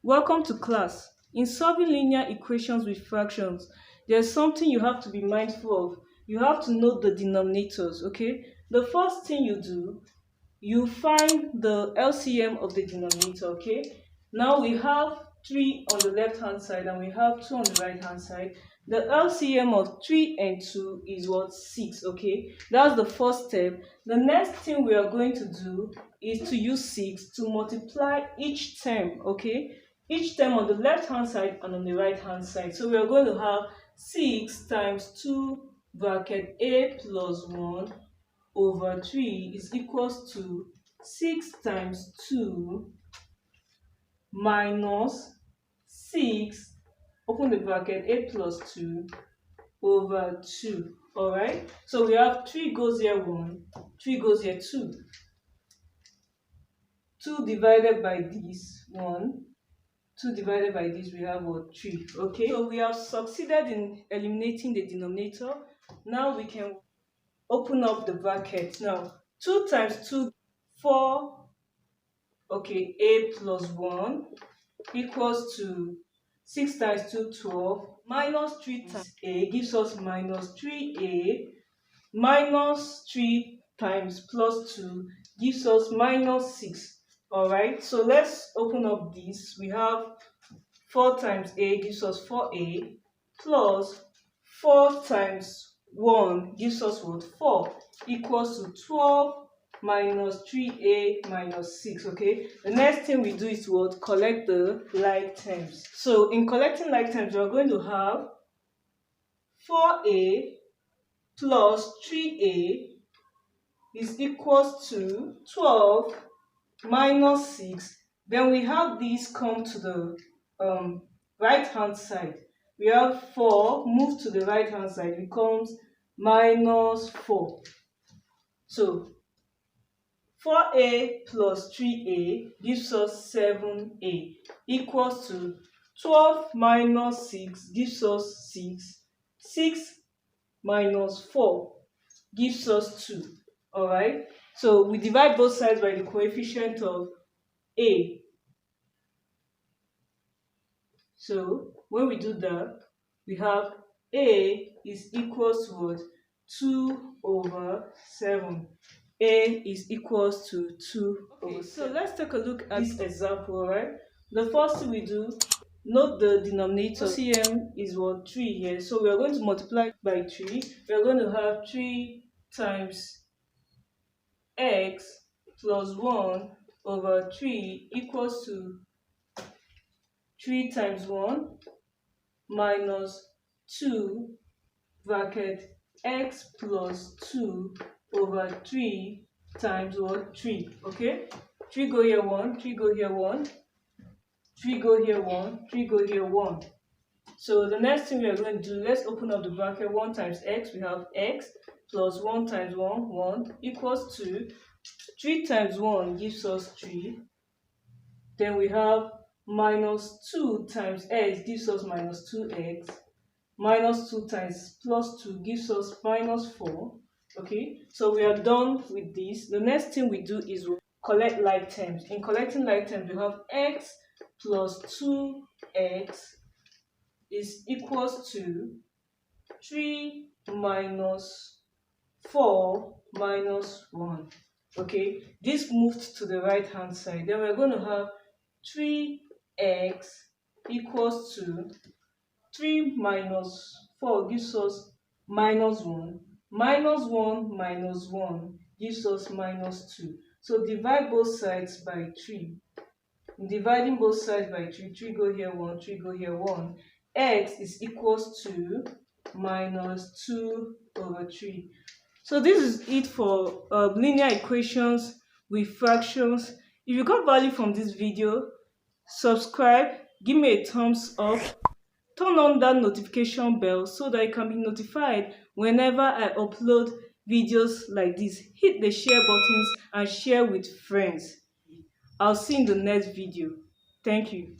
Welcome to class. In solving linear equations with fractions, there's something you have to be mindful of. You have to know the denominators, okay? The first thing you do, you find the LCM of the denominator, okay? Now we have 3 on the left hand side and we have 2 on the right hand side. The LCM of 3 and 2 is what? 6, okay? That's the first step. The next thing we are going to do is to use 6 to multiply each term, okay? Each term on the left hand side and on the right hand side. So we are going to have 6 times 2 bracket a plus 1 over 3 is equals to 6 times 2 minus 6, open the bracket, a plus 2 over 2. Alright, so we have 3 goes here 1, 3 goes here 2. 2 divided by this 1, 2 divided by this, we have what? 3. Okay, so we have succeeded in eliminating the denominator. Now we can open up the bracket. Now 2 times 2, 4. Okay, a plus 1 equals to 6 times 2, 12, minus 3 times a gives us minus 3a, minus 3 times plus 2 gives us minus 6. Alright, so let's open up this. We have 4 times a gives us 4a, plus 4 times 1 gives us what? 4, equals to 12 minus 3a minus 6, okay? The next thing we do is what? Collect the like terms. So in collecting like terms, we are going to have 4a plus 3a is equals to 12 minus 6. Then we have these come to the right hand side. We have 4 move to the right hand side, becomes minus 4. So 4a plus 3a gives us 7a, equals to 12 minus 6 gives us 6. 6 minus 4 gives us 2. Alright, so we divide both sides by the coefficient of a. So when we do that, we have a is equals to what? 2 over 7. A is equals to 2 over 7. So let's take a look at this example, right? The first thing we do, note the denominator. LCM is what? 3 here. So we are going to multiply by 3. We are going to have 3 times x plus 1 over 3 equals to 3 times 1 minus 2 bracket x plus 2 over 3 times what? 3. Okay, 3 go here 1, 3 go here 1, 3 go here 1, 3 go here 1. So the next thing we are going to do, let's open up the bracket. 1 times x, we have x plus 1 times 1, 1 equals to 3 times 1 gives us 3. Then we have minus 2 times x gives us minus 2x. Minus 2 times plus 2 gives us minus 4. Okay, so we are done with this. The next thing we do is we collect like terms. In collecting like terms, we have x plus 2x is equals to 3 minus 4 minus 1. Okay, this moved to the right hand side. Then we're going to have 3x equals to 3 minus 4 gives us minus 1. Minus 1 minus 1 gives us minus 2. So divide both sides by 3. In dividing both sides by 3, 3 go here 1, 3 go here 1. X is equals to minus 2 over 3. So this is it for linear equations with fractions. If you got value from this video, subscribe, give me a thumbs up, turn on that notification bell so that you can be notified whenever I upload videos like this. Hit the share buttons and share with friends. I'll see you in the next video. Thank you.